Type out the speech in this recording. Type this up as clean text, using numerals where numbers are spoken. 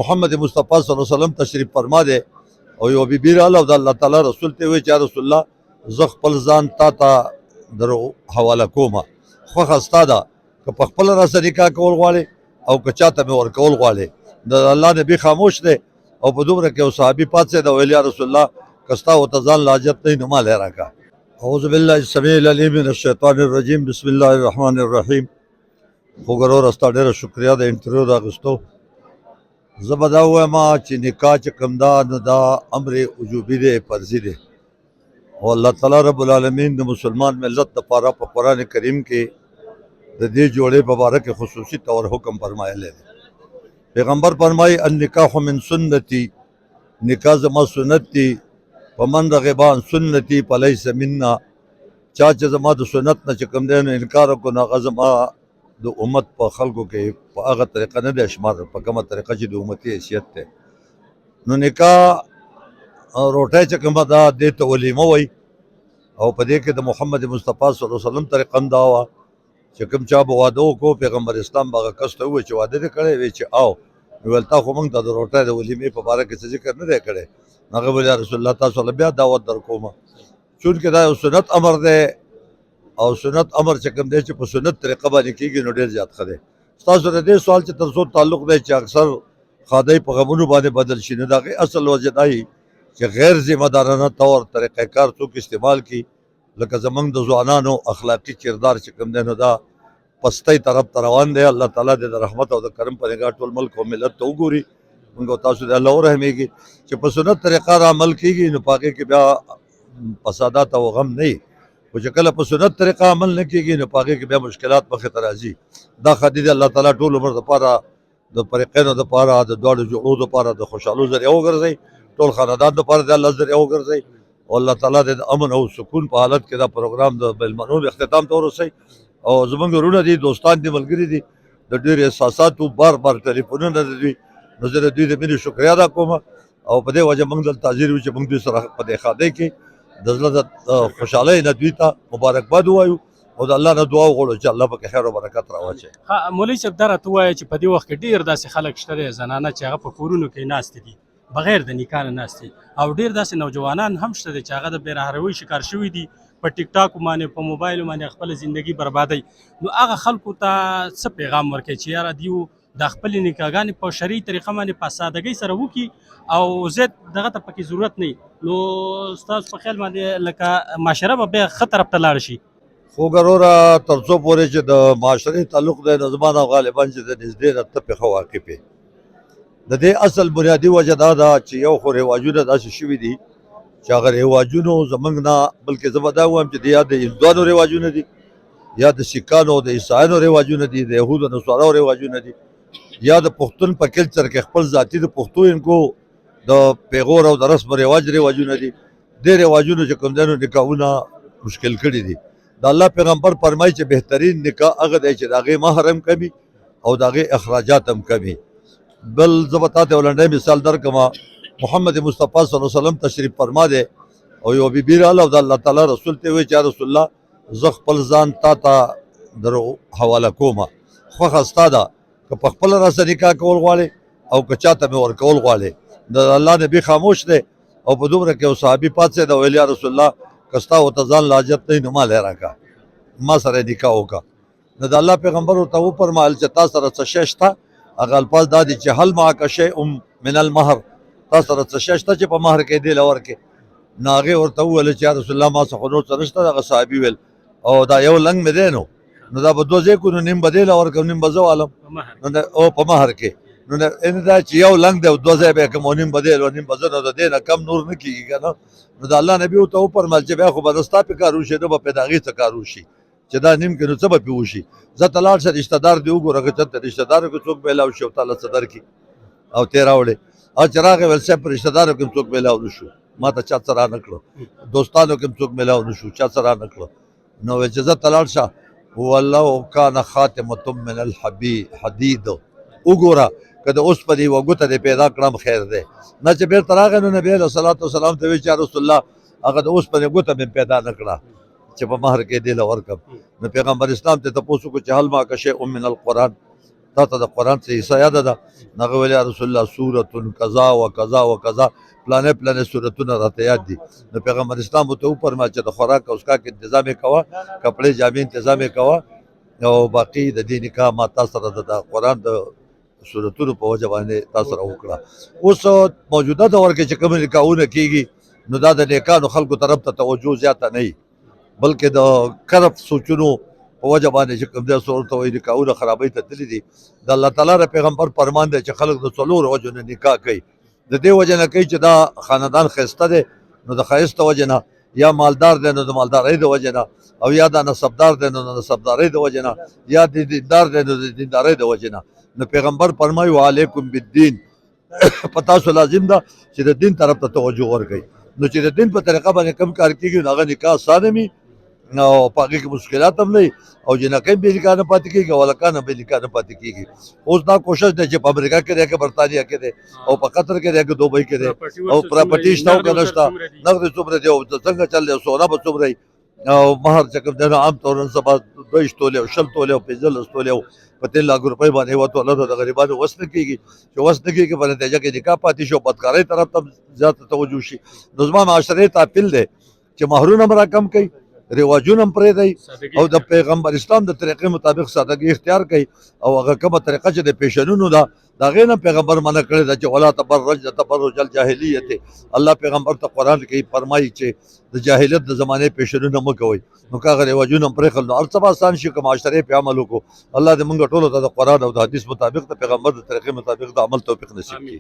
محمد مصطفی صلی الله علیه وسلم تشریف فرما دی او یو بیبي راغله او د الله تعالی رسول ته وویل چې یا رسول الله زه خپل ځان تا ته در حواله کومه خوښه ستا ده که په خپله راسره نکاح کول غواړې او که چاته مې ورکول غواړې د الله نبي خاموش دی او په دومره کې یو صحابي پاڅېد او ویل یا رسول الله که ستا ورته ځان له حاجت نه وي نو ما له یې راکړه. اعوذ بالله السمیع العلیم من الشیطان الرجیم بسم الله الرحمن الرحیم. خو ګرور ستا ډېره شکریا د انټرویو د اخیستو. زه به دا ووایم چې نکاح چې کوم ده نو دا امر وجوبي دی فرضي دی او الله تعالی رب العالمین د مسلمان ملت دپاره په قرآن کریم کې د دې جوړې په باره کې خصوصي طور حکم فرمایلی دی. پیغمبر فرمایي النکاح من سنتي، نکاح زما سنت دی، فمن رغب عن سنتي فلیس منا. چا چې زما د سنت نه چې کوم دی نو انکار وکړو نو هغه زما د امت په خلکو کې په هغه طریقه نه دی شمار، په کومه طریقه چې د امتي حیثیت دی. نو نکاح روټۍ چې کومه ده دې ته ولیمه وایي او په دې کې د محمد مصطفی صلی الله علیه وسلم طریقه هم دا وه چې کوم چا به واده وکړو پیغمبر اسلام به هغه کس ته ووایي چې واده دې کړی وی چې او ویل تا خو موږ ته د روټۍ د ولیمې په باره کې څه ذکر نه دی کړی. هغه ویل یا رسول الله تاسو له بیا دعوت در کومه چونکې دا یو سنت امر دی او سنت امر چې کوم دی چې په سنت طریقه باندې کېږي نو ډېر زیات ښه دی. ستاسو د دې سوال چې تر څو تعلق دی چې اکثر خادۍ په غمونو باندې بدل شي نو د هغې اصل وجه دا وي چې غیر ذمه دارانه طور طریقه کار څوک استعمال کړي لکه زمونږ د ځوانانو اخلاقي کردار چې کوم دی نو دا پستۍ طرف ته روان دی. الله تعالی دې د رحمت او د کرم په نګاه ټول ملک او ملت ته وګوري. موږ او تاسو دې الله ورحمېږي چې په سنت طریقه را عمل کېږي نو په هغې کې بیا فسادات او غم نه وي، خو چې کله په سنت طریقه عمل نه کېږي نو په هغې کې بیا مشکلات مخې ته راځي. دا خدي دی الله تعالی ټول عمر دپاره د فریقینو دپاره د دواړو جوړو دپاره د خوشحالو ذریعه وګرځئ، ټول خاندان دپاره د الله ذریعه وګرځئ او الله تعالی د امن او سکون په حالت کې دا پروګرام د میلمنو اختتام ته ورسوئ. او زمونږ وروڼه دي، دوستان دي، ملګري دي، د ډېرو احساساتو بار بار ټلیفونونه د دوی نو زه د دوی د مینې شکریا ادا کوم او په دې وجه موږ دلته حاضر یو چې موږ دوی سره په دې ښادۍ کې د زړه د خوشحالۍ نه دوی ته مبارکباد ووایو او د الله نه دعا وغواړو چې الله پکې خیر او برکت راواچوي. مولوي صاحب دا راته ووایه چې په دې وخت کې ډېر داسې خلک شته دی زنانه چې هغه په کورونو کې ناستې دي بغیر د نکاح نه ناستې او ډېر داسې نوجوانان هم شته دی چې هغه د بېرهروۍ شکار شوي دي په ټیک ټاک باندې په موبایل باندې خپله زندګي بربادوي. نو هغه خلکو ته څه پیغام ورکوي چې یاره دیو د خپلې نکاحګانې په شرعي طریقه باندې په سادګۍ سره وکړي او زیات دغه ته پکې ضرورت نه وي. نو ستاسو په خیال باندې لکه معاشره به بیا ښه طرف ته لاړ شي؟ خو ګروره تر څو پورې چې د معاشرې تعلق دی نو زما نه غالبا چې د نږدې نه ته پې ښه واقف یې. د دې اصل بنیادي وجه دا ده چې یو خو رواجونه داسې شوي دي چې هغه رواجونو زموږ نه بلکې زه به دا ووایم چې یا د هندوانو رواجونه دي یا د سیکانو او د عیسایانو رواجونه دي، د یهودو نصاراو رواجونه دي، یا د پښتون په کلچر کې خپل ذاتي د پښتونکو د پیغور او د رسم رواجونه دي. دې رواجونو چې کوم دی نو نکاحونه مشکل کړي دي. د الله پیغمبر فرمایي چې بهترین نکاح هغه دی چې د هغې مهر هم کمي او د هغې اخراجات هم کمي. بل زه به تا ته یو لنډی مثال درکړم. محمد مصطفی صلی الله علیه وسلم تشریف فرما دی او یو بیبي راغله او د الله تعالی رسول ته وویل چې یا رسول الله زه خپل ځان تا ته در حواله کومه خوښه ستا ده که په خپله راسره نکاح کول غواړې او که چاته مې ورکول غواړې. د الله نبي خاموش دی او په دومره کې یو صحابي پاڅېد او ویل یا رسول الله که ستا ورته ځان له حاجت نه وي نو ما له یې راکړه، ما سره یې نکاح وکړه. نو د الله پیغمبر ورته وفرمایل چې تا سره څه شی شته؟ هغه الفاظ دا دي چې هل معک شیء من المهر، تا سره څه شی شته چې په مهر کې دې له ورکړې؟ نو هغې ورته وویل چې یا رسول الله ما څه خو نور څه نشته. هغه صحابي ویل او دا یو لنګ مې دی نو دا به دوه ځای کړو نو نیم به دې له ورکړم نیم به زه والم او په مهر کې. نو دا چې یو لنګ دی او دوه ځای به یې کړم او نیم به دې او نیم به زه نو د دې نه کم نور نه کېږي که نه. نو د الله نبي ورته وفرمایل چې بیا خو به د ستا پې کار وشي نه به پې د هغې څه کار وشي چې دا نیم کې نو څه به پې وشي. زه ته لاړ شه رشته دار دې وګوره که چېرته رشته دارو کې څوک میلاو شي او تاله څه درکړي او تې راوړې. او چې راغی ویل صاحب په رشته دارو کې هم څوک میلاو نه شو، ما ته چا څه را نه کړه، دوستانو کې هم څوک میلاو نه شو، چا څه را نه کړه. نو ویل چې زه ته لاړ شه ولو کان خاتمة من الحدید وګوره که د اوسپنې یوه ګوته دې پیدا کړم خیر دی. نه چې بېرته راغی نو نبي علیه صلات وسلام ته ویل چې یا رسول الله هغه د اوسپنې ګوته مې پیدا نه کړه چې په مهر کې دې له ورکړم. نو پیغمبر اسلام ته تپوس وکړو چې هل معک شیء من القرآن، تا ته د قرآن څه حصه یاده ده هغه ویل یا رسول الله سورة کذا و کذا و کذا پلانې پلانې سورتونه راته یاد دي نو پیغمبر اسلام ورته وفرمایل چې د خوراک او اسکاک انتظام یې کوه کپړې جامې انتظام یې کوه او باقي د دې نکاح ما تا سره د قرآن د سورتونو په وجه باندې تا سره وکړه. اوس موجوده دور کې چې کوم نکاحونه کېږي نو دا د نیکانو خلکو طرف ته توجه زیاته نه وي بلکې د کرف سوچونو په وجه باندې چې کوم ځای ورته وایي نکاحونه خرابۍ ته تللي دي د الله تعالی د پیغمبر فرمان دی چې خلک د څلورو وجو نه نکاح کوي د دې وجه نه کوي چې دا خاندان ښایسته دی نو د ښایست د وجه نه یا مالدار دی نو د مالدارۍ د وجه نه او یا دا نسبدار دی نو د نسبدارۍ د وجه نه یا د دیندار دی نو د دیندارۍ د وجه نه نو پیغمبر فرمایي وعلیکم بالدین په تاسو لازم ده چې د دین طرف ته توجه ورکړئ نو چې د دین په طریقه باندې کم کار کېږي نو هغه نکاح اسانه وي او په هغې کې مشکلات هم نه وي او جنکۍ بې نکاح نه پاتې کېږي او هلکان هم بې نکاح نه پاتې کېږي. اوس دا کوشش دی چې په امریکا کې دی که برطانیه کې دی او په قطر کې دی که دوبۍ کې دی او پراپرټي شته او که نه شته نغدې څومره دی او څنګه چل دی سونا به څومره وي او مهر چې کوم دی نو عام طور نن سبا 22 تولې او 20 تولې او 15 تولې او په 3 लाख روپۍ باندې یوه توله د غریبانو وس نه کېږي چې وس نه کېږي په نتیجه کې نکاح پاتې شي او بدکارۍ طرف ته زیاته توجه شي نو زما معاشرې ته اپیل دی چې مهرونه هم راکم کوي رواجونه هم پرېږدئ او د پیغمبر اسلام د طریقې مطابق سادګي اختیار کوي او هغه کومه طریقه چې د پیشنونو ده د هغې نه پیغمبر منع کړې ده چې ولا تبرج تبرج الجاهلیت الله پیغمبر ته قرآن کې فرمایي چې د جاهلیت د زمانې پیشنونه مه کوئ نو که هغه رواجونه هم پرېښل نو هر څه به اسان شي که معاشرې پې عمل وکړو الله دې موږ ټولو ته د قرآن او د حدیث مطابق د پیغمبر د طریقې مطابق د عمل توفیق نصیب کړي.